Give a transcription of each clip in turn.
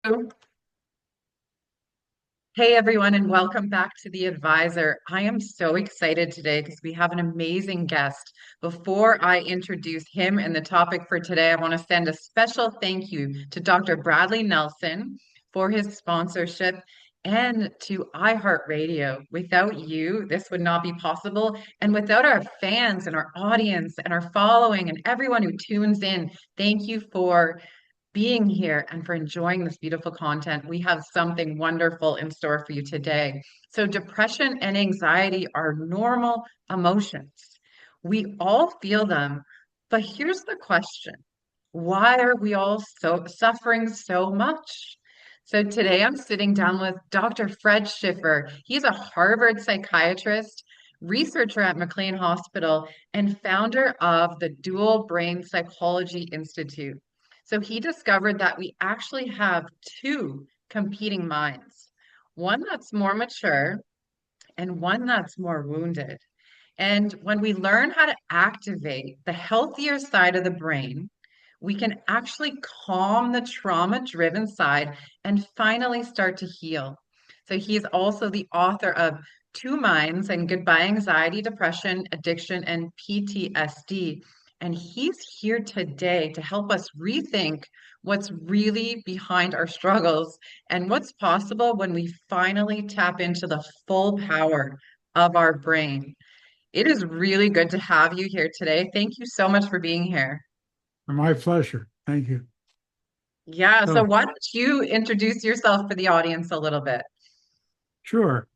Hey everyone, and welcome back to The Advisor. I am so excited today because we have an amazing guest. Before I introduce him and the topic for today, I want to send a special thank you to Dr. Bradley Nelson for his sponsorship and to iHeartRadio. Without you, this would not be possible. And without our fans and our audience and our following and everyone who tunes in, thank you for being here and for enjoying this beautiful content. We have something wonderful in store for you today. So, depression and anxiety are normal emotions. We all feel them, but here's the question: why are we all suffering so much? So today I'm sitting down with Dr. Fred Schiffer. He's a Harvard psychiatrist, researcher at McLean Hospital, and founder of the Dual Brain Psychology Institute. So he discovered that we actually have two competing minds, one that's more mature and one that's more wounded. And when we learn how to activate the healthier side of the brain, we can actually calm the trauma-driven side and finally start to heal. So he's also the author of Two Minds and Goodbye Anxiety, Depression, Addiction, and PTSD. And he's here today to help us rethink what's really behind our struggles and what's possible when we finally tap into the full power of our brain. It is really good to have you here today. Thank you so much for being here. My pleasure. Thank you. Yeah, so So, why don't you introduce yourself for the audience a little bit? sure.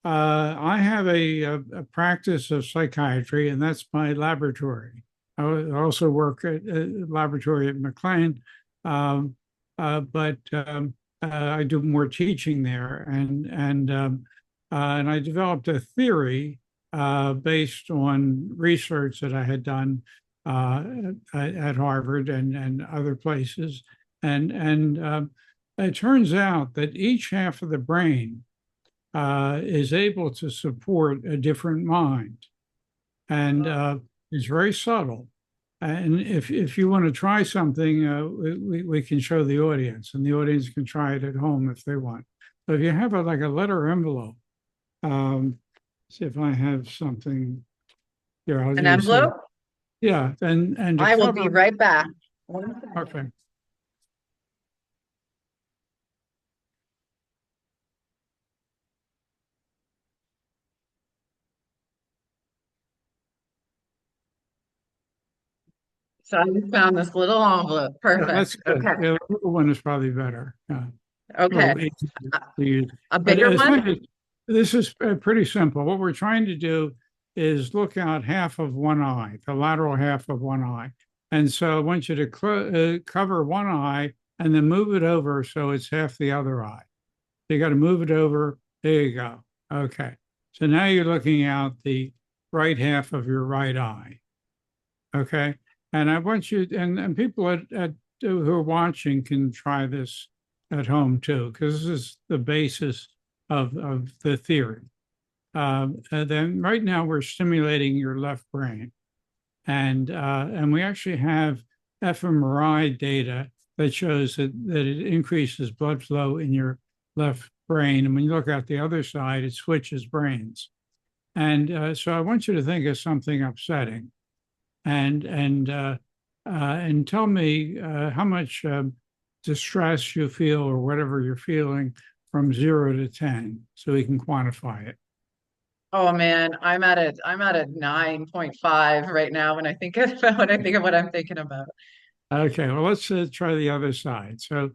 I have a practice of psychiatry, and that's my laboratory. Also work at a laboratory at McLean, but I do more teaching there, and I developed a theory based on research that I had done uh, at Harvard and other places, and it turns out that each half of the brain is able to support a different mind, and it's very subtle. And if you want to try something, we can show the audience, and the audience can try it at home if they want. So if you have like a letter envelope, um, see if I have something here. I'll An use envelope? yeah, and to I will be cover. right back. 1 second. Okay. So I just found this little envelope. Yeah, Perfect. that's good. Okay. Yeah, the little one is probably better. Yeah, a Okay. little easier A to use. a But bigger it's one? not, this is pretty simple. What we're trying to do is look out half of one eye, the lateral half of one eye. And so I want you to cover one eye and then move it over so it's half the other eye. So you got to move it over. There you go. Okay. So now you're looking out the right half of your right eye. Okay. And I want you, and people who are watching can try this at home too, because this is the basis of the theory. And then right now we're stimulating your left brain, and we actually have fMRI data that shows that it increases blood flow in your left brain, and when you look out the other side, it switches brains. And so I want you to think of something upsetting, and tell me how much distress you feel or whatever you're feeling from 0 to 10, so we can quantify it. Oh man, I'm at a 9.5 right now when I think of when I think of what I'm thinking about. Okay, well, let's try the other side. So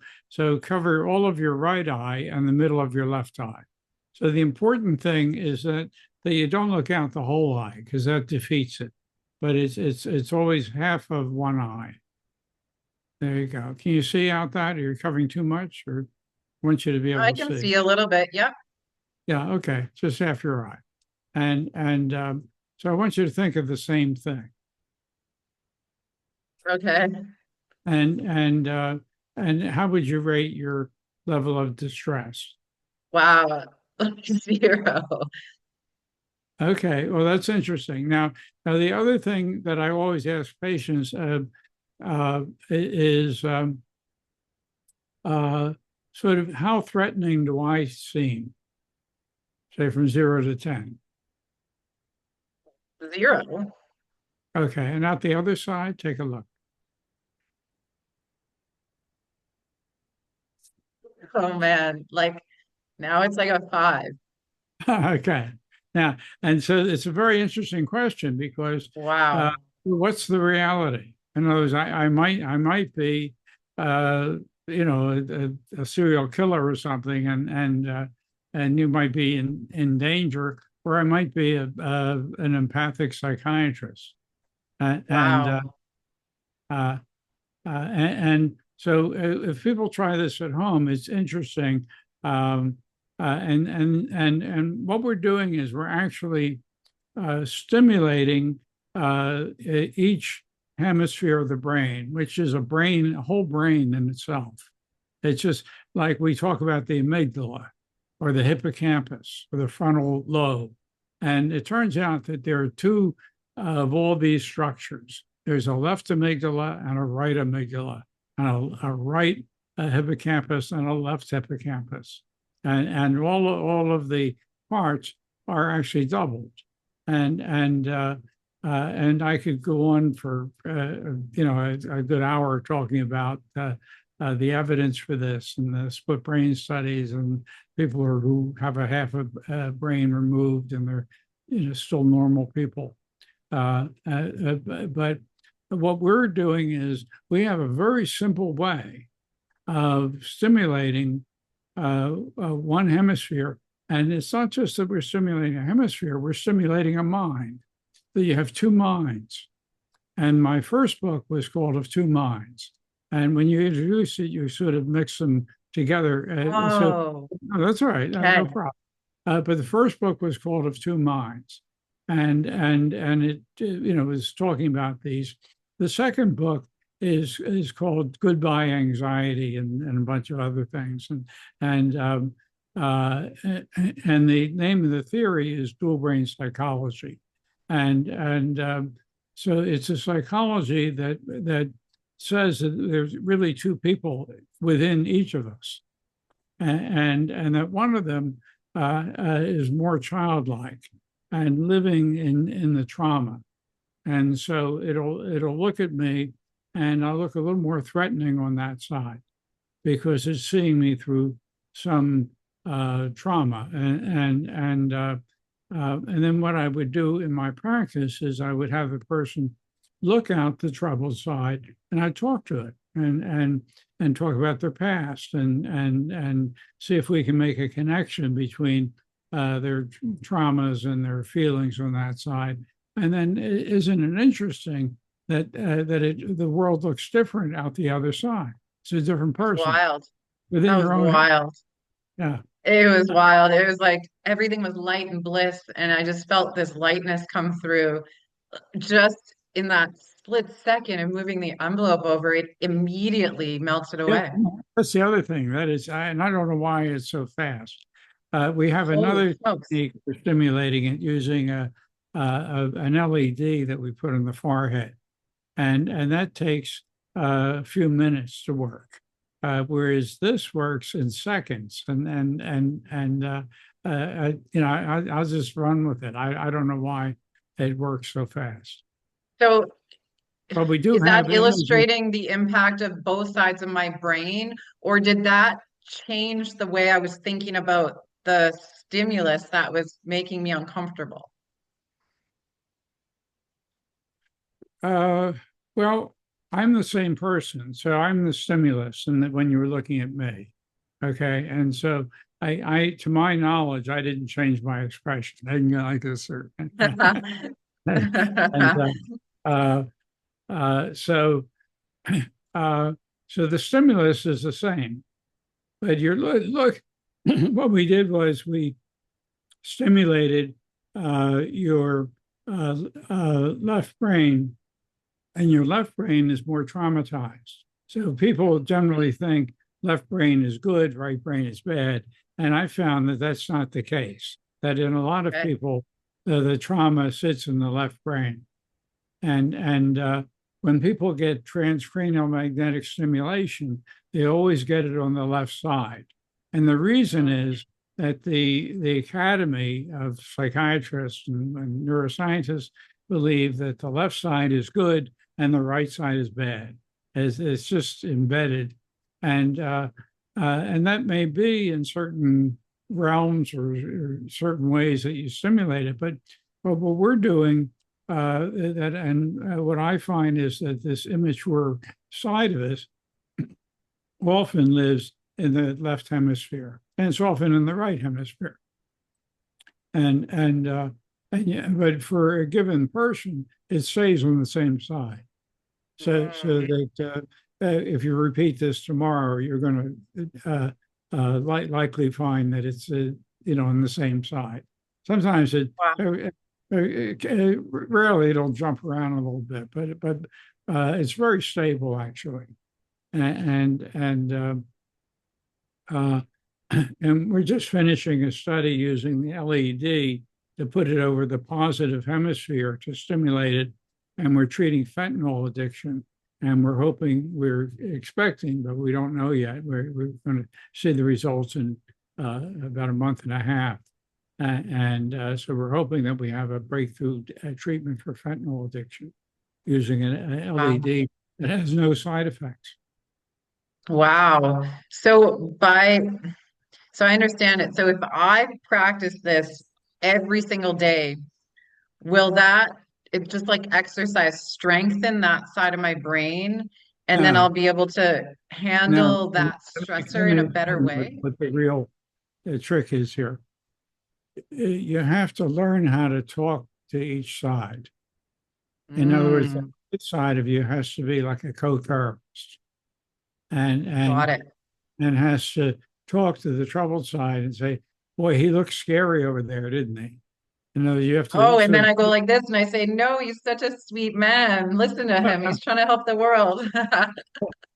cover all of your right eye and the middle of your left eye. So the important thing is that you don't look out the whole eye because that defeats it. But it's always half of one eye. There you go. Can you see out that? Are you covering too much, or I want you to be I able to can see? see a little bit. Yep. Yeah, okay, just half your eye, and so I want you to think of the same thing, Okay. and and uh, and how would you rate your level of distress? Wow. 0. Okay, well, that's interesting. Now the other thing that I always ask patients is uh, sort of how threatening do I seem, say from 0 to 10? 0. Okay, and out the other side, take a look. Oh man, like now it's like a 5. Okay. Now, and so it's a very interesting question because uh, Wow. what's the reality? In other words, I might be, uh, a serial killer or something, and you might be in danger, or I might be an empathic psychiatrist, and Wow. uh, and so if people try this at home, it's interesting. And what we're doing is we're actually stimulating each hemisphere of the brain, which is a whole brain in itself. It's just like we talk about the amygdala or the hippocampus or the frontal lobe. And it turns out that there are two of all these structures. There's a left amygdala and a right amygdala, and a right hippocampus and a left hippocampus. And all of the parts are actually doubled. And I could go on for a good hour talking about the evidence for this and the split brain studies and people who have a half a brain removed and they're still normal people. But what we're doing is we have a very simple way of stimulating one hemisphere. And it's not just that we're stimulating a hemisphere, we're stimulating a mind. That you have two minds. And my first book was called Of Two Minds. And when you introduce it, you sort of mix them together. Oh, No, that's all right, no okay. problem. But the first book was called Of Two Minds, and it was talking about these. The second book is called Goodbye Anxiety and a bunch of other things, and uh, and the name of the theory is dual brain psychology, and so it's a psychology that says that there's really two people within each of us, and that one of them is more childlike and living in the trauma. And so it'll look at me and I'll look a little more threatening on that side because it's seeing me through some trauma. And then what I would do in my practice is I would have the person look out the troubled side and I talk to it and talk about their past and see if we can make a connection between their traumas and their feelings on that side. And then isn't it interesting that the world looks different out the other side? It's a different It's person wild. within That was your own head. wild. Yeah. It was wild. It was like everything was light and bliss, and I just felt this lightness come through just in that split second of moving the envelope over. It immediately melted Yeah, away. that's the other thing. That is, and I don't know why it's so fast. We have Holy another smokes. technique for stimulating it using an LED that we put on the forehead, and that takes a few minutes to work, whereas this works in seconds. I'll just run with it. I don't know why it works so fast, So but we do is have that imaging. illustrating the impact of both sides of my brain, or did that change the way I was thinking about the stimulus that was making me uncomfortable? Uh, well, I'm the same person, so I'm the stimulus, and that when you were looking at me, okay, and so to my knowledge, I didn't change my expression. I didn't go like this, or and uh, so uh, so the stimulus is the same, but you're look. What we did was we stimulated your left brain, and your left brain is more traumatized. So people generally think left brain is good, right brain is bad. And I found that that's not the case, that in a lot of Okay. people, the trauma sits in the left brain. And when people get transcranial magnetic stimulation, they always get it on the left side. And the reason is that the Academy of Psychiatrists and Neuroscientists believe that the left side is good and the right side is bad. It's just embedded. And that may be in certain realms or certain ways that you stimulate it. But what we're doing what I find is that this immature side of us often lives in the left hemisphere, and it's often in the right hemisphere. But for a given person, it stays on the same side. So that if you repeat this tomorrow, you're going to likely find that it's on the same side. Sometimes rarely it'll jump around a little bit, but it's very stable actually, and we're just finishing a study using the LED to put it over the positive hemisphere to stimulate it, and we're treating fentanyl addiction, and we're expecting, but we don't know yet. We're going to see the results in about a month and a half. So we're hoping that we have a breakthrough treatment for fentanyl addiction using an LED that has no side effects. Wow. So I understand it. So if I practice this every single day, will it just like exercise strengthen that side of my brain? And then Now, I'll be able to now, handle that let stressor in a me better way? what the real trick is here. You have to learn how to talk to each side. In other words, Mm, each side of you has to be like a co-therapist, and got and it. and has to talk to the troubled side and say, "Boy, he looked scary over there, didn't he?" You have to Oh, and sort then of, I go like this and I say, no, he's such a sweet man. Listen to him. He's trying to help the world.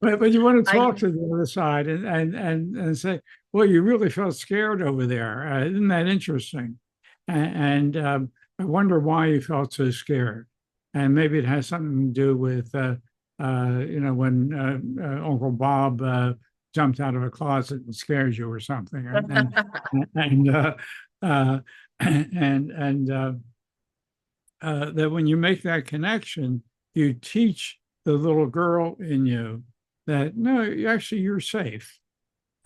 but you want to I talk to the other side and say, "Well, you really felt scared over there. Isn't that interesting?" I wonder why you felt so scared. And maybe it has something to do with, when Uncle Bob jumped out of a closet and scared you or something. And uh, and that when you make that connection, you teach the little girl in you that no, actually you're safe.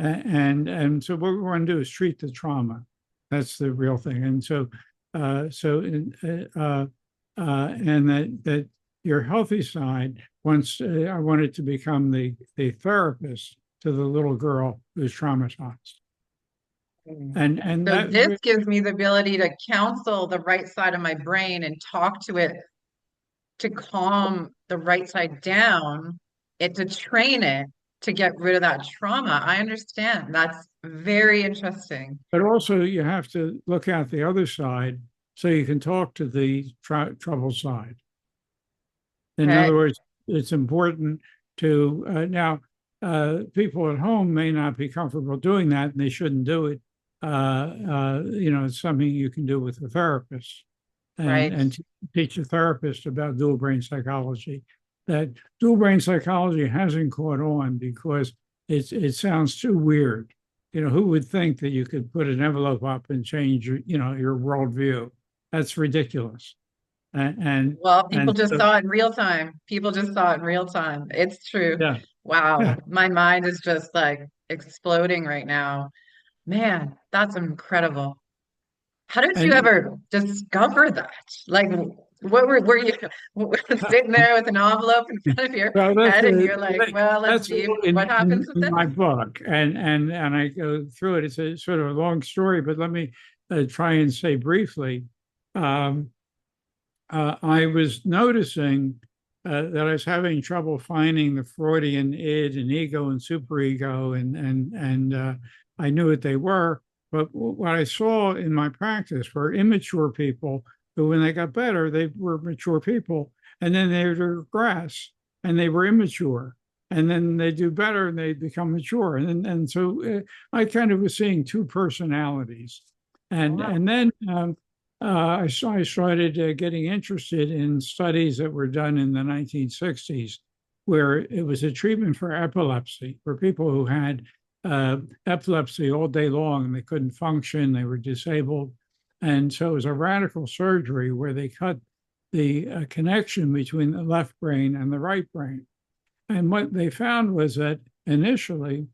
So what we want to do is treat the trauma. That's the real thing. And so and that your healthy side wants I wanted to become the therapist to the little girl who's traumatized. And So that this gives me the ability to counsel the right side of my brain and talk to it to calm the right side down, to train it to get rid of that trauma. I understand. That's very interesting. but also you have to look at the other side so you can talk to the trouble side. In Okay. other words, it's important to people at home may not be comfortable doing that, and they shouldn't do it. It's something you can do with a therapist, and Right. and teach a therapist about dual brain psychology. That dual brain psychology hasn't caught on because it sounds too weird. Who would think that you could put an envelope up and change your worldview? That's ridiculous. And Well, people and just so saw it in real time. People just saw it in real time. It's true. yeah, yeah. Wow. My mind is just like exploding right now. Man, that's incredible. How did you And ever discover that? Like, what were you sitting there with an envelope in front of your well, head and you're like, well, let's that's see all what happens with in this? my book, and I go through it. It's a sort of a long story, but let me try and say briefly. Um, I was noticing that I was having trouble finding the Freudian id and ego and superego, and I knew what they were. But what I saw in my practice were immature people who, when they got better, they were mature people, and then they regress and they were immature, and then they do better and they become mature, and so I kind of was seeing two personalities, and Wow. and then. I started getting interested in studies that were done in the 1960s where it was a treatment for epilepsy, for people who had epilepsy all day long and they couldn't function, they were disabled. And so it was a radical surgery where they cut the connection between the left brain and the right brain. And what they found was that initially,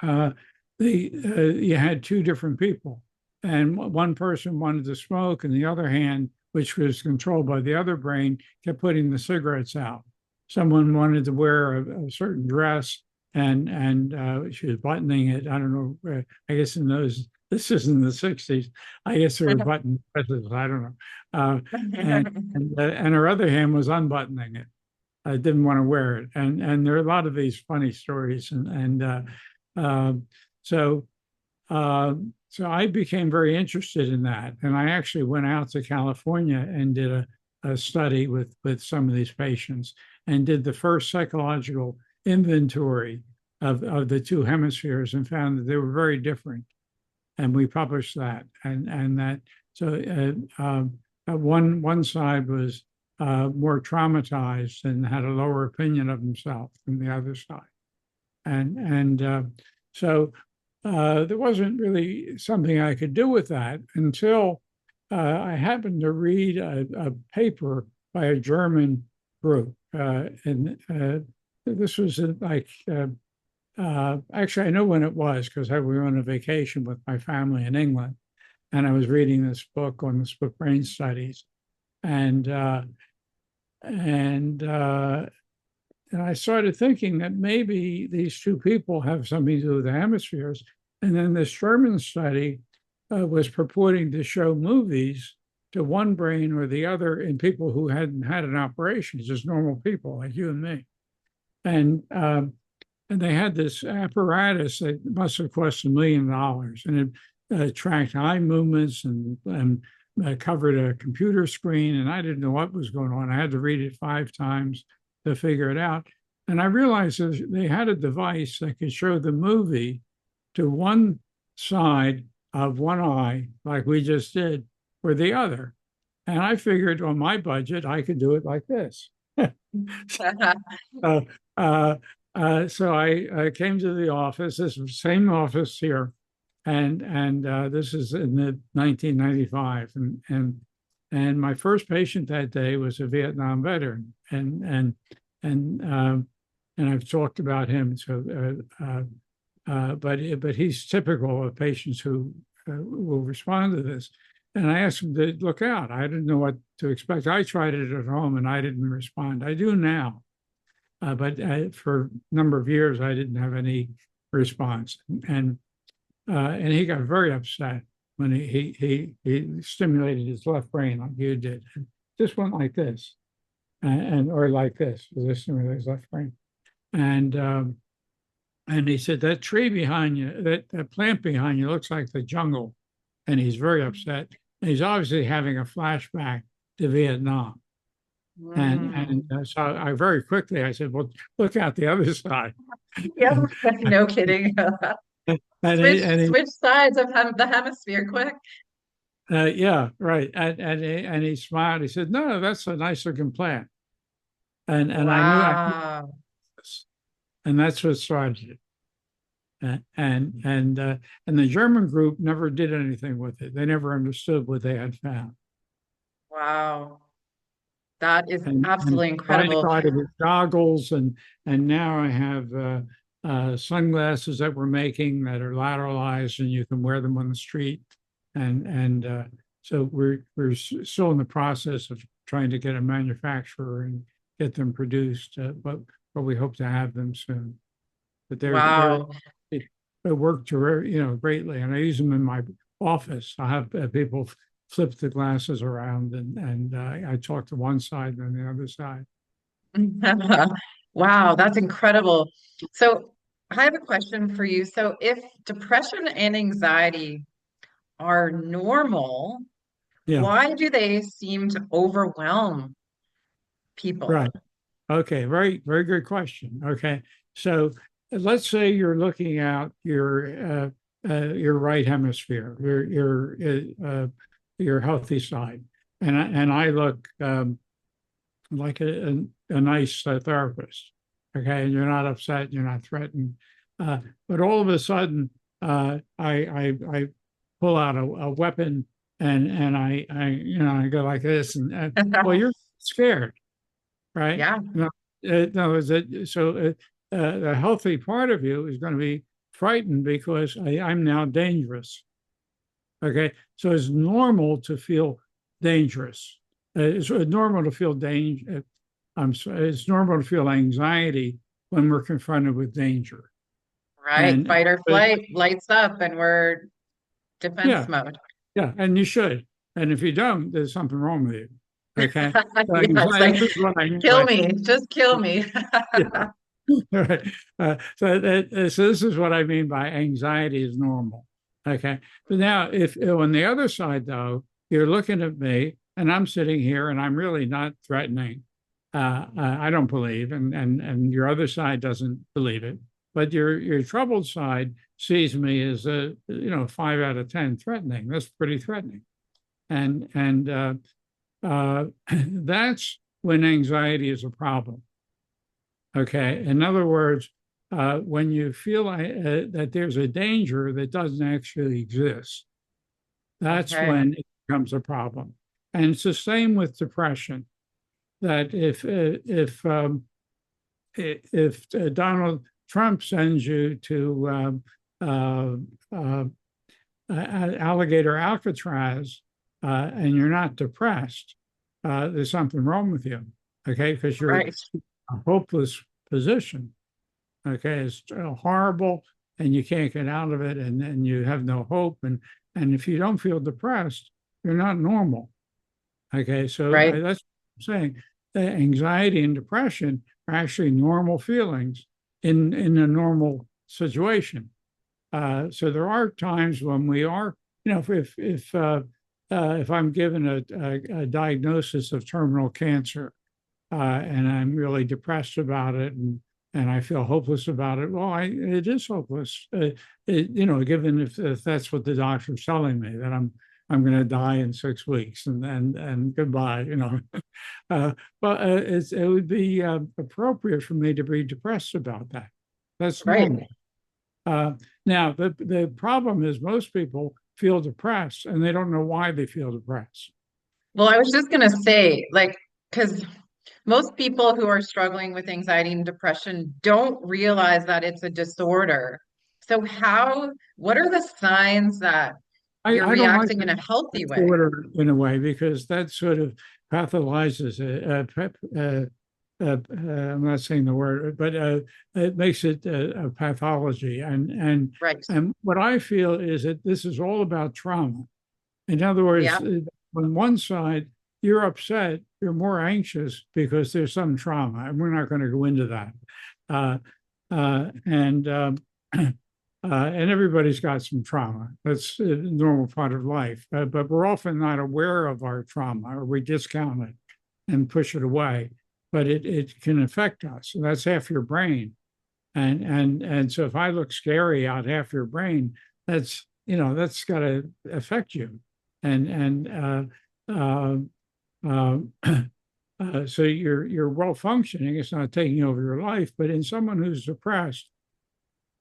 uh, you had two different people, and one person wanted to smoke, and the other hand, which was controlled by the other brain, kept putting the cigarettes out. Someone wanted to wear a certain dress, and she was buttoning it. I don't know. I guess in those, this is in the '60s. I guess there were button dresses. I don't know. And her other hand was unbuttoning it. I didn't want to wear it, and there are a lot of these funny stories, uh, so so I became very interested in that, and I actually went out to California and did a study with some of these patients, and did the first psychological inventory of the two hemispheres, and found that they were very different, and we published that, and that one side was more traumatized and had a lower opinion of himself than the other side. So there wasn't really something I could do with that until I happened to read a paper by a German group. This was actually, I know when it was because we were on a vacation with my family in England, and I was reading this book on the split brain studies. And I started thinking that maybe these two people have something to do with the hemispheres. And then this German study was purporting to show movies to one brain or the other in people who hadn't had an operation, just normal people like you and me. And they had this apparatus that must have cost $1 million, and it tracked eye movements and covered a computer screen, and I didn't know what was going on. I had to read it 5 times to figure it out. And I realized that they had a device that could show the movie to one side of one eye, like we just did, or the other. And I figured on my budget, I could do it like this. uh, so I came to the office, this is the same office here, and this is in the 1995, and my first patient that day was a Vietnam veteran, and I've talked about him. So, but he's typical of patients who will respond to this. And I asked him to look out. I didn't know what to expect. I tried it at home and I didn't respond. I do now, but for a number of years I didn't have any response, and he got very upset when he stimulated his left brain like you did. And just went like this, or like this, this stimulated his left brain. And he said, that tree behind you, that plant behind you looks like the jungle. And he's very upset. And he's obviously having a flashback to Vietnam. So I very quickly, I said, well, look out the other side. Yeah, no kidding. Switch sides of the hemisphere quick. Yeah, right. And he smiled. He said, no, that's a nice looking plant. And I knew this. And that's what started it. And the German group never did anything with it. They never understood what they had found. Wow. That is And absolutely I incredible. started with goggles, and now I have sunglasses that we're making that are lateralized, and you can wear them on the street. So we're still in the process of trying to get a manufacturer and get them produced, but we hope to have them soon. But they work greatly, and I use them in my office. I have people flip the glasses around, and I talk to one side and then the other side. Wow, that's incredible. So I have a question for you. So if depression and anxiety are normal, Yeah, why do they seem to overwhelm people? right. Okay, very, very good question. Okay, so let's say you're looking at your right hemisphere, your healthy side, and I look like a nice therapist. Okay, and you're not upset, you're not threatened. But all of a sudden, I pull out a weapon and I go like this, and well, you're scared, right? Yeah, No, no, is it so? The healthy part of you is going to be frightened because I'm now dangerous. Okay, so it's normal to feel dangerous. It's normal to feel danger. I'm sorry, it's normal to feel anxiety when we're confronted with danger. right. And Fight or but flight lights up and we're defense yeah, mode. yeah, and you should. And if you don't, there's something wrong with you. Okay, so Yeah, it's like, anxiety is what I mean kill by me, just kill me. yeah. Right. So this is what I mean by anxiety is normal. Okay. But now, if on the other side, though, you're looking at me and I'm sitting here and I'm really not threatening. I don't believe, and your other side doesn't believe it. But your troubled side sees me as a 5 out of 10 threatening. That's pretty threatening, and that's when anxiety is a problem. Okay. In other words, when you feel that there's a danger that doesn't actually exist, that's Okay, when it becomes a problem. And it's the same with depression. That if Donald Trump sends you to uh, uh, alligator Alcatraz and you're not depressed, there's something wrong with you. Okay, because you're right, a hopeless position. Okay, it's horrible, and you can't get out of it, and you have no hope. And if you don't feel depressed, you're not normal. Okay, so right, that's what I'm saying. Anxiety and depression are actually normal feelings in a normal situation. So there are times when we are, if I'm given a diagnosis of terminal cancer and I'm really depressed about it and I feel hopeless about it. Well, it is hopeless, given if that's what the doctor's telling me that I'm going to die in 6 weeks and goodbye, but it would be appropriate for me to be depressed about that. That's right. normal. Uh, Now, the problem is most people feel depressed and they don't know why they feel depressed. Well, I was just gonna say, like, because most people who are struggling with anxiety and depression don't realize that it's a disorder. So what are the signs that you're I don't like reacting in a healthy way? disorder in a way because that sort of pathologizes it. I'm not saying the word, but it makes it a pathology. Right. And what I feel is that this is all about trauma. In other words, Yeah. on one side, you're upset, you're more anxious because there's some trauma, and we're not going to go into that. Uh, and and everybody's got some trauma. That's a normal part of life. But we're often not aware of our trauma, or we discount it and push it away. But it can affect us. And that's half your brain. And so if I look scary out half your brain, that's got to affect you. And uh, uh, so you're well functioning. It's not taking over your life. But in someone who's depressed,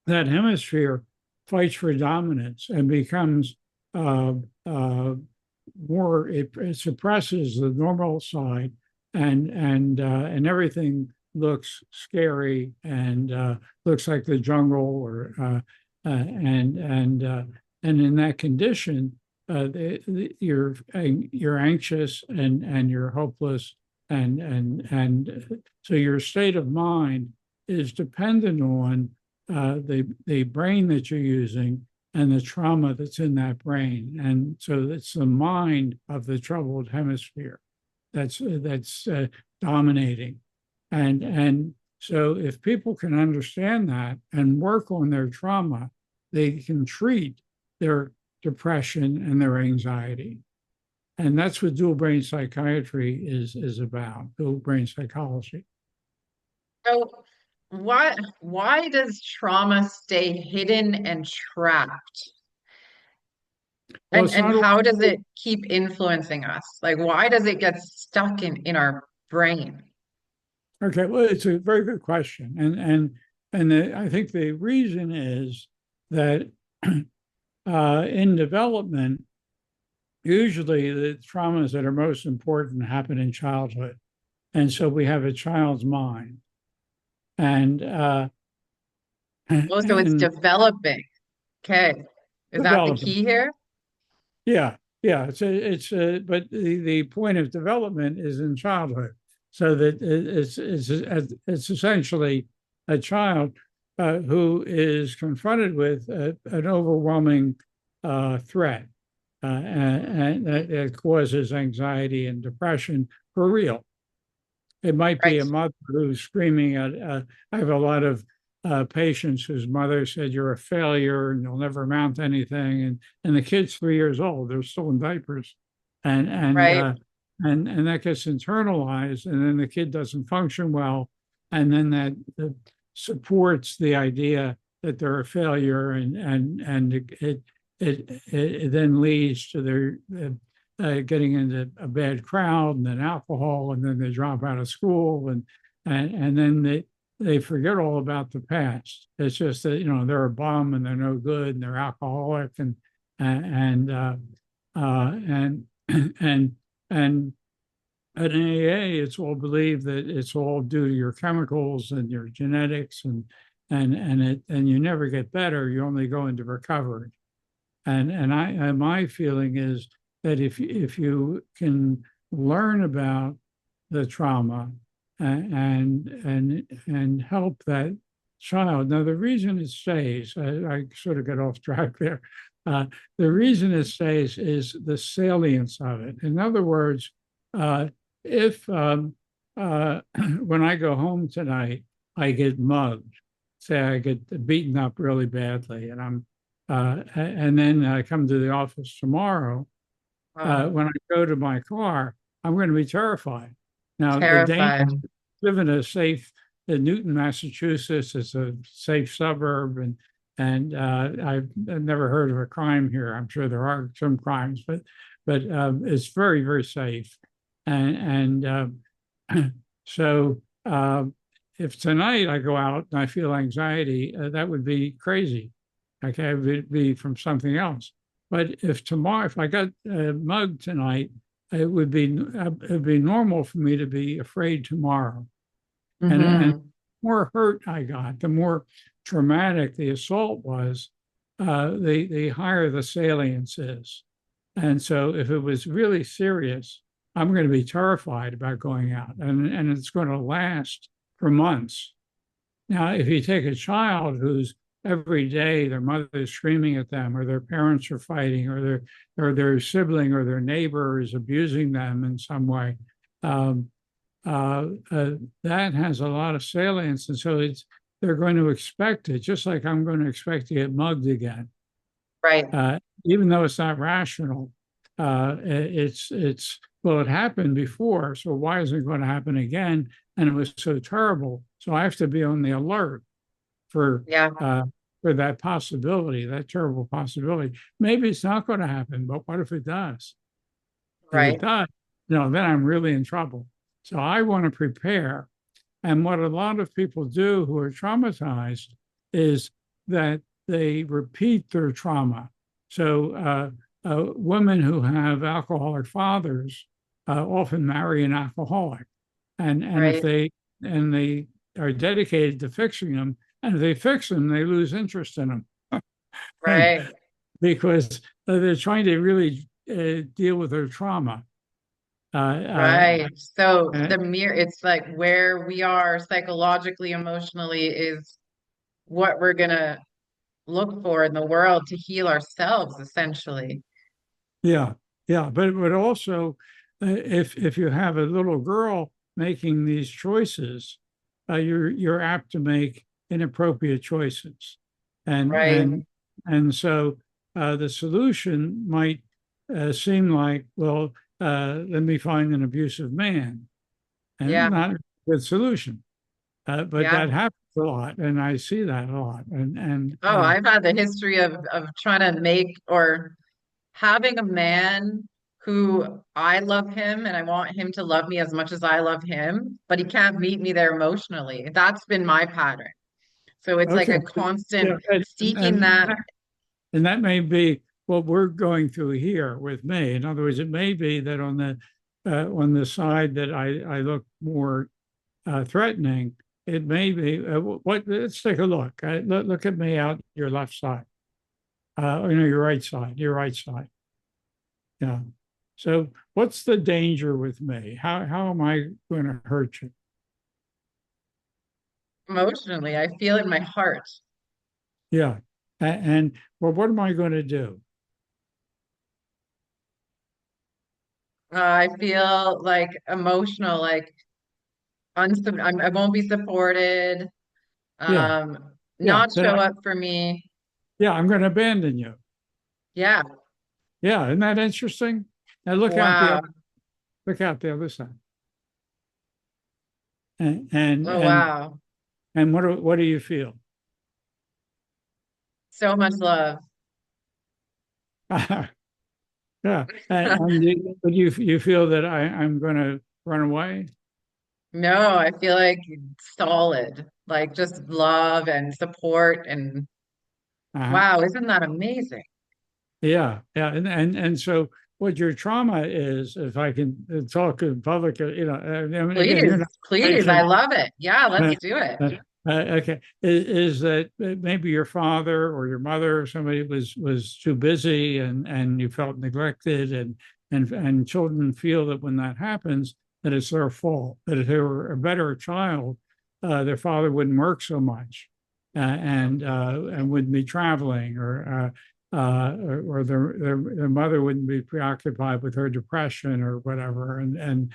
that hemisphere fights for dominance and becomes uh, more. It suppresses the normal side, and everything looks scary and looks like the jungle, or and in that condition, you're anxious and you're hopeless, and so your state of mind is dependent on the brain that you're using and the trauma that's in that brain. And so it's the mind of the troubled hemisphere that's dominating. And so if people can understand that and work on their trauma, they can treat their depression and their anxiety. And that's what dual brain psychiatry is about, dual brain psychology. So why does trauma stay hidden and trapped? Well, And it's not how does it keep influencing us? Like why does it get stuck in our brain? Okay, well, it's a very good question, I think the reason is that in development, usually the traumas that are most important happen in childhood, and so we have a child's mind, and Oh, so it's and developing. Okay. Is that the development. key here? Yeah, yeah. But the point of development is in childhood, so that it's essentially a child who is confronted with an overwhelming threat, and that causes anxiety and depression for real. It might be Right. a mother who's screaming at. I have a lot of patients whose mother said, "You're a failure and you'll never amount to anything," and the kid's 3 years old; they're still in diapers, and and Right. uh, and that gets internalized, and then the kid doesn't function well, and then that supports the idea that they're a failure, and it then leads to their getting into a bad crowd and then alcohol, and then they drop out of school, and then they forget all about the past. It's just that they're a bum and they're no good and they're alcoholic and and and and at AA, it's all believed that it's all due to your chemicals and your genetics, and you never get better. You only go into recovery. And my feeling is that if you can learn about the trauma and help that child. Now, the reason it stays, I sort of get off track there. Uh, the reason it stays is the salience of it. In other words, if when I go home tonight, I get mugged, say I get beaten up really badly, and then I come to the office tomorrow. Wow. When I go to my car, I'm going to be terrified. Now, the danger Terrified. live in a safe, in Newton, Massachusetts. It's a safe suburb, and I've never heard of a crime here. I'm sure there are some crimes, but it's very, very safe. And so if tonight I go out and I feel anxiety, that would be crazy. Okay, it would be from something else. But if tomorrow, if I got mugged tonight, it would be normal for me to be afraid tomorrow. And the Hmm. more hurt I got, the more traumatic the assault was, the higher the salience is. And so if it was really serious, I'm going to be terrified about going out, and it's going to last for months. Now, if you take a child who's every day their mother is screaming at them, or their parents are fighting, or their sibling or their neighbor is abusing them in some way, um, that has a lot of salience, and so they're going to expect it, just like I'm going to expect to get mugged again, Right. even though it's not rational. It's well, it happened before, so why is it going to happen again? And it was so terrible, so I have to be on the alert for Yeah. uh, for that possibility, that terrible possibility. Maybe it's not going to happen, but what if it does? If it Right. does, then I'm really in trouble. So I want to prepare. And what a lot of people do who are traumatized is that they repeat their trauma. So women who have alcoholic fathers often marry an alcoholic, and if Right. they are dedicated to fixing them, and if they fix them, they lose interest in them, and Right. because they're trying to really deal with their trauma. Right. So Uh, the mirror, it's like where we are psychologically, emotionally is what we're gonna look for in the world to heal ourselves, essentially. Yeah, yeah, but also, if you have a little girl making these choices, you're apt to make inappropriate choices, and Right. and and so the solution might seem like, well, let me find an abusive man, and Yeah. not a good solution. But Yeah. that happens a lot, and I see that a lot, Oh, I've had the history of trying to make or having a man who I love him and I want him to love me as much as I love him, but he can't meet me there emotionally. That's been my pattern. So it's like Okay. a Yeah. constant And, seeking that. and that may be what we're going through here with me. In other words, it may be that on the side that I look more threatening, it may be what. Let's take a look. Look at me out your left side. Your right side. Your right side. Yeah. So what's the danger with me? How am I going to hurt you? Emotionally. I feel it in my heart. Yeah. And well, what am I going to do? I feel like emotional, like I won't be supported, Yeah. Yeah. not show up for me. Yeah, I'm going to abandon you. Yeah. Yeah, isn't that interesting? Now Wow. look out the other side. And and Oh, and, wow. and what do you feel? So much love. Yeah. But you feel that I'm going to run away? No, I feel like solid, like just love and support and Uh-huh. wow, isn't that amazing? Yeah, yeah, and so what your trauma is, if I can talk in public, I mean, again, you're Please, not a please. I patient. love it. Yeah, let's Uh, do it. okay, is that maybe your father or your mother or somebody was too busy and you felt neglected and children feel that when that happens that it's their fault, that if they were a better child, their father wouldn't work so much and wouldn't be traveling or their mother wouldn't be preoccupied with her depression or whatever and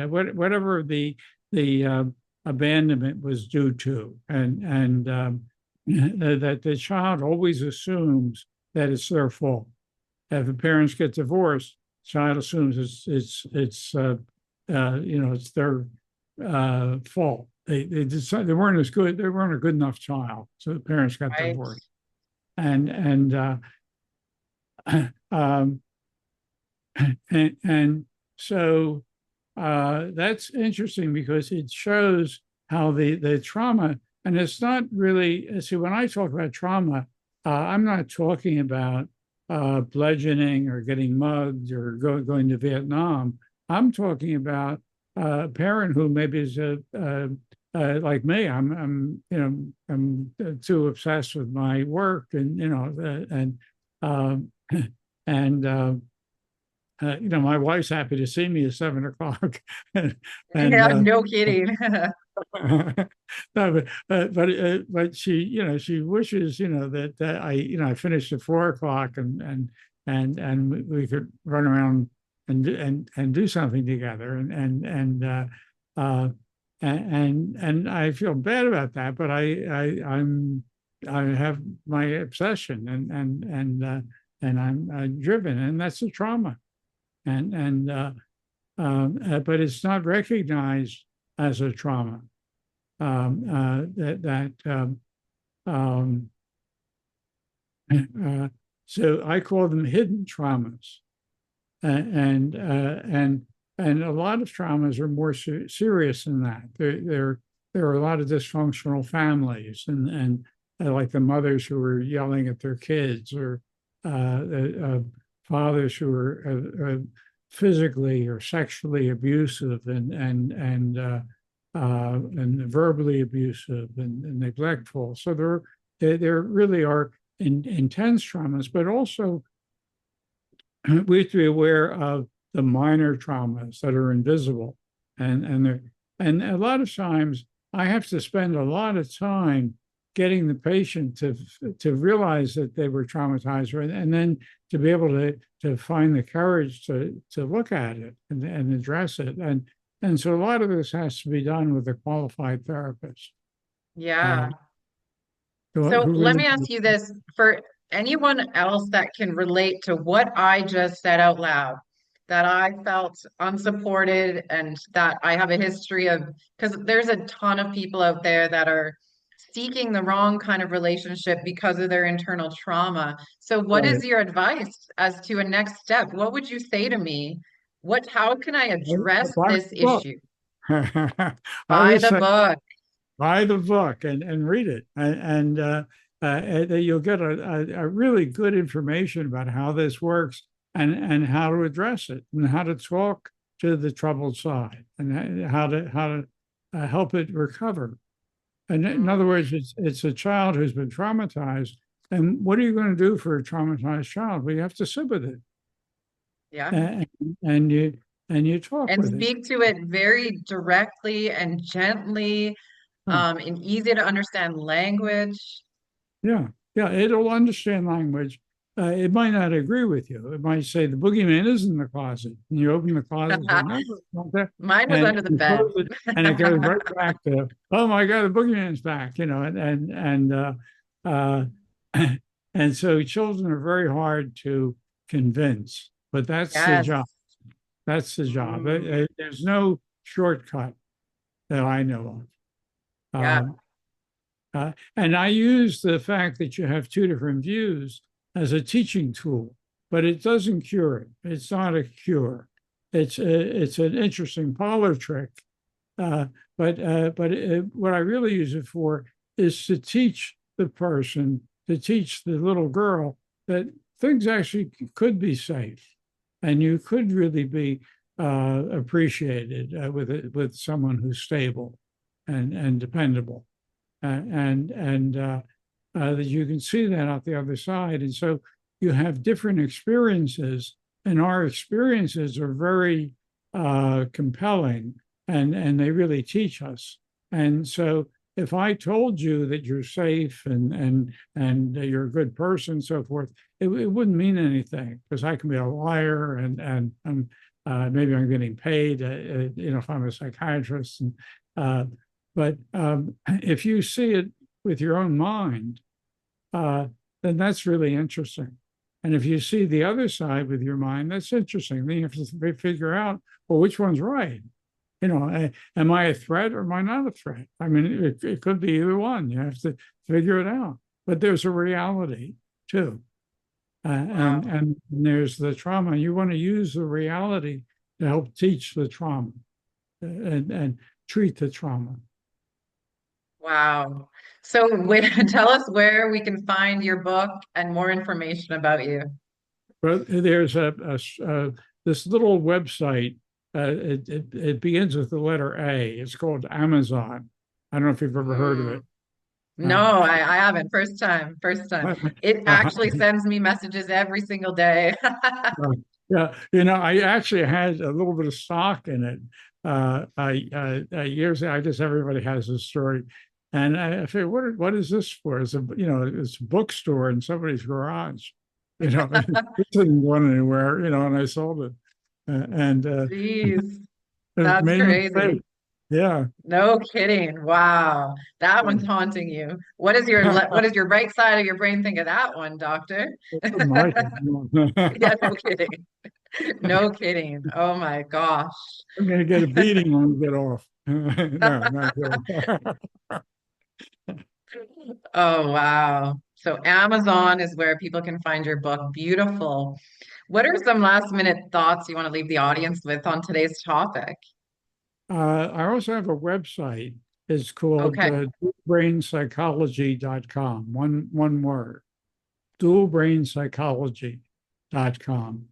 whatever the abandonment was due to, and that the child always assumes that it's their fault. If the parents get divorced, the child assumes it's their fault. They decided they weren't as good. They weren't a good enough child, so the parents got Right. divorced. And um, and so that's interesting because it shows how the trauma, and it's not really, see, when I talk about trauma, I'm not talking about bludgeoning or getting mugged or going to Vietnam. I'm talking about a parent who maybe is like me. I'm too obsessed with my work, and um, and my wife's happy to see me at 7 o'clock, and, and Yeah, no kidding. no, but she wishes that I finished at 4 o'clock and we could run around and do something together uh, and I feel bad about that, but I have my obsession and I'm driven, and that's a trauma, but it's not recognized as a trauma. That um, so I call them hidden traumas, and a lot of traumas are more serious than that. There are a lot of dysfunctional families, and like the mothers who are yelling at their kids, or fathers who are physically or sexually abusive and verbally abusive and neglectful. So there really are intense traumas, but also we have to be aware of the minor traumas that are invisible, and a lot of times I have to spend a lot of time getting the patient to realize that they were traumatized, and then to be able to find the courage to look at it and address it, and so a lot of this has to be done with a qualified therapist Yeah. who So let really. me ask you this for anyone else that can relate to what I just said out loud, that I felt unsupported and that I have a history of, because there's a ton of people out there that are seeking the wrong kind of relationship because of their internal trauma. So what Right. is your advice as to a next step? What would you say to me? How can I address Buy this the book. issue? I Buy would the say book. buy the book and read it, and you'll get a really good information about how this works and how to address it and how to talk to the troubled side and how to help it recover. And in other Mm, words, it's a child who's been traumatized. And what are you going to do for a traumatized child? Well, you have to sit with it, yeah. and, and you and you talk And with it. speak to it very directly and gently, Yeah, in easy to understand language. yeah, yeah. It'll understand language. It might not agree with you. It might say the boogeyman is in the closet, and you open the closet and say, "No, it's not there," Mine was and under the you bed. close it, and it goes right back to, "Oh my God, the boogeyman's back!" Uh, and so children are very hard to convince, but that's the Yes. job. That's the job. Mm, There's no shortcut that I know of. yeah. And I use the fact that you have two different views as a teaching tool, but it doesn't cure it. It's not a cure. It's an interesting parlor trick. Uh, but what I really use it for is to teach the person, to teach the little girl that things actually could be safe, and you could really be appreciated with someone who's stable and dependable, and that you can see that out the other side. And so you have different experiences, and our experiences are very compelling, and they really teach us. And so if I told you that you're safe and you're a good person, and so forth, it wouldn't mean anything because I can be a liar and maybe I'm getting paid, if I'm a psychiatrist. Uh, but if you see it with your own mind, uh, then that's really interesting. And if you see the other side with your mind, that's interesting. Then you have to figure out, well, which one's right? Am I a threat or am I not a threat? I mean, it could be either one. You have to figure it out. But there's a reality too. Wow. And there's the trauma. You want to use the reality to help teach the trauma and treat the trauma. Wow. So where, tell us where we can find your book and more information about you. But there's this little website. It begins with the letter A. It's called Amazon. I don't know if you've ever heard of Mm. it. No, Uh, I haven't. First time. First time. It actually sends me messages every single day. yeah, I actually had a little bit of stock in it. Years ago, I guess everybody has this story, and I figured, what is this for? It's a bookstore in somebody's garage. It didn't go anywhere. And I sold it, and Jeez, it that's made a crazy. mistake. Yeah. No kidding. Wow. That one's haunting you. What does your right side of your brain think of that one, doctor? Mike. Yeah, no kidding. No kidding. Oh my gosh. I'm going to get a beating when we get off. No, not kidding. Oh wow. So Amazon is where people can find your book. Beautiful. What are some last minute thoughts you want to leave the audience with on today's topic? I also have a website. It's called Okay. dualbrainpsychology.com. One word, dualbrainpsychology.com.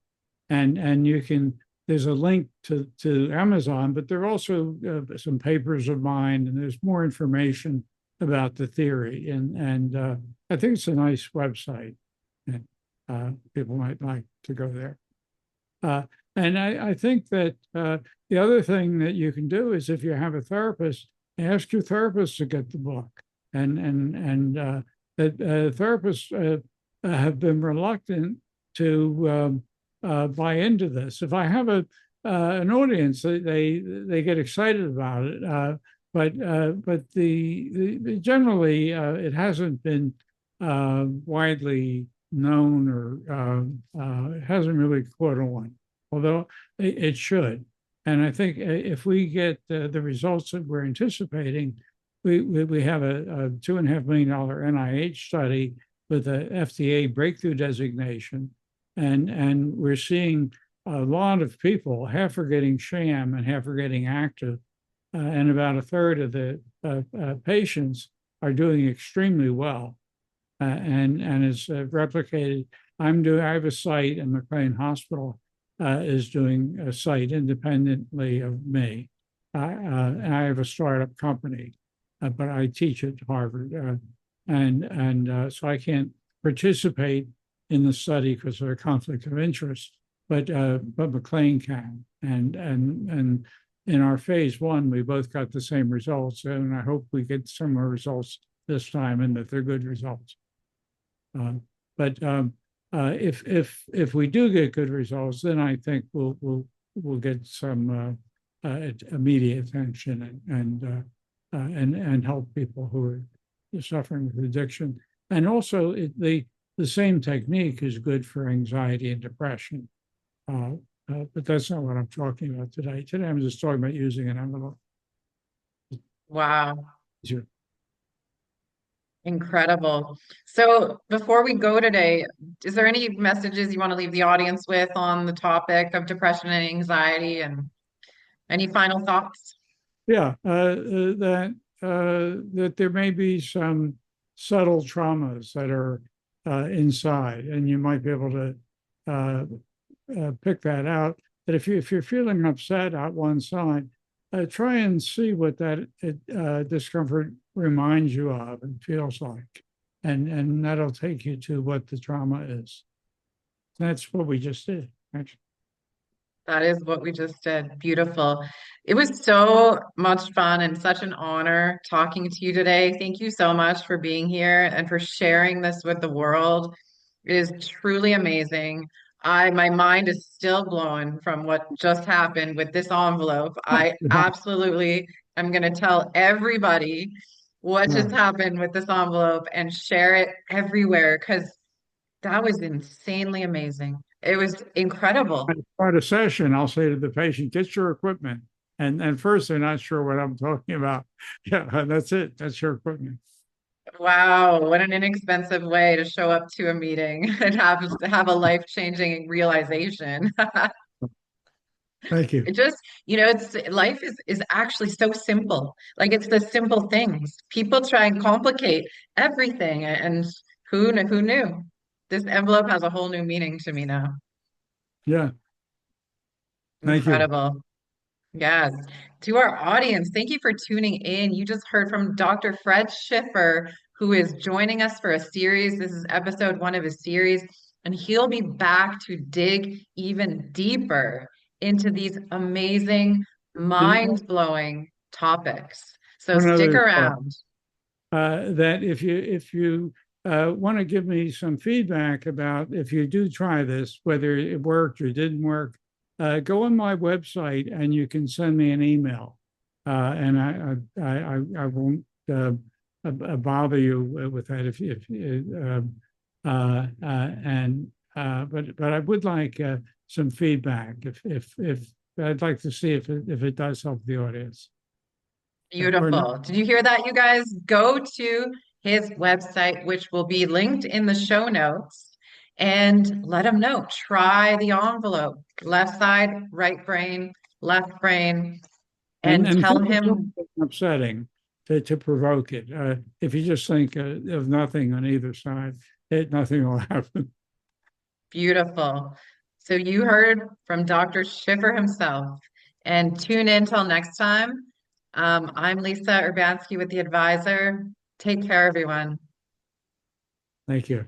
And you can, there's a link to Amazon, but there are also some papers of mine, and there's more information about the theory. And I think it's a nice website. And people might like to go there. Uh, and I think that the other thing that you can do is if you have a therapist, ask your therapist to get the book. And that therapists have been reluctant to buy into this. If I have an audience, they get excited about it. But generally it hasn't been widely known, or it hasn't really caught on, although it should. And I think if we get the results that we're anticipating, we have a $2.5 million NIH study with a FDA breakthrough designation, and we're seeing a lot of people, half are getting sham and half are getting active, and about a third of the patients are doing extremely well, and it's replicated. I have a site, and McLean Hospital is doing a site independently of me. I have a startup company, but I teach at Harvard, so I can't participate in the study because of a conflict of interest. But McLean can, and in our phase 1, we both got the same results, and I hope we get similar results this time, and that they're good results. But if we do get good results, then I think we'll get some immediate attention and help people who are suffering with addiction. And also, the same technique is good for anxiety and depression. But that's not what I'm talking about today. Today, I'm just talking about using an envelope. Wow. Sure. Incredible. So before we go today, is there any messages you want to leave the audience with on the topic of depression and anxiety, and any final thoughts? Yeah, that there may be some subtle traumas that are inside, and you might be able to pick that out. That if you're feeling upset out one side, try and see what that discomfort reminds you of and feels like, and that'll take you to what the trauma is. That's what we just did, actually. That is what we just did. Beautiful. It was so much fun and such an honor talking to you today. Thank you so much for being here and for sharing this with the world. It is truly amazing. My mind is still blown from what just happened with this envelope. I Yeah, absolutely am going to tell everybody what yeah. just happened with this envelope and share it everywhere because that was insanely amazing. It was incredible. Start a session, I'll say to the patient, get your equipment. And first, they're not sure what I'm talking about. Yeah, that's it. That's your equipment. Wow, what an inexpensive way to show up to a meeting and have a life-changing realization. Thank you. It just, it's life is actually so simple. Like it's the simple things. People try and complicate everything, and who knew? This envelope has a whole new meaning to me now. Yeah, thank you. Incredible. Yes. To our audience, thank you for tuning in. You just heard from Dr. Fred Schiffer, who is joining us for a series. This is episode 1 of his series, and he'll be back to dig even deeper into these amazing, And mind-blowing topics. So one stick other thought, around. that if you want to give me some feedback about if you do try this, whether it worked or didn't work, go on my website and you can send me an email, and I won't bother you with that if and but I would like some feedback if I'd like to see if it does help the audience. Or not. Beautiful. Did you hear that, you guys? Go to his website, which will be linked in the show notes, and let him know. Try the envelope, left side, right brain, left brain, and And tell think of him, something upsetting to provoke it. If you just think of nothing on either side, nothing will happen. beautiful. So you heard from Dr. Schiffer himself. And tune in till next time. I'm Lisa Urbanski with The Advisor. Take care, everyone. Thank you.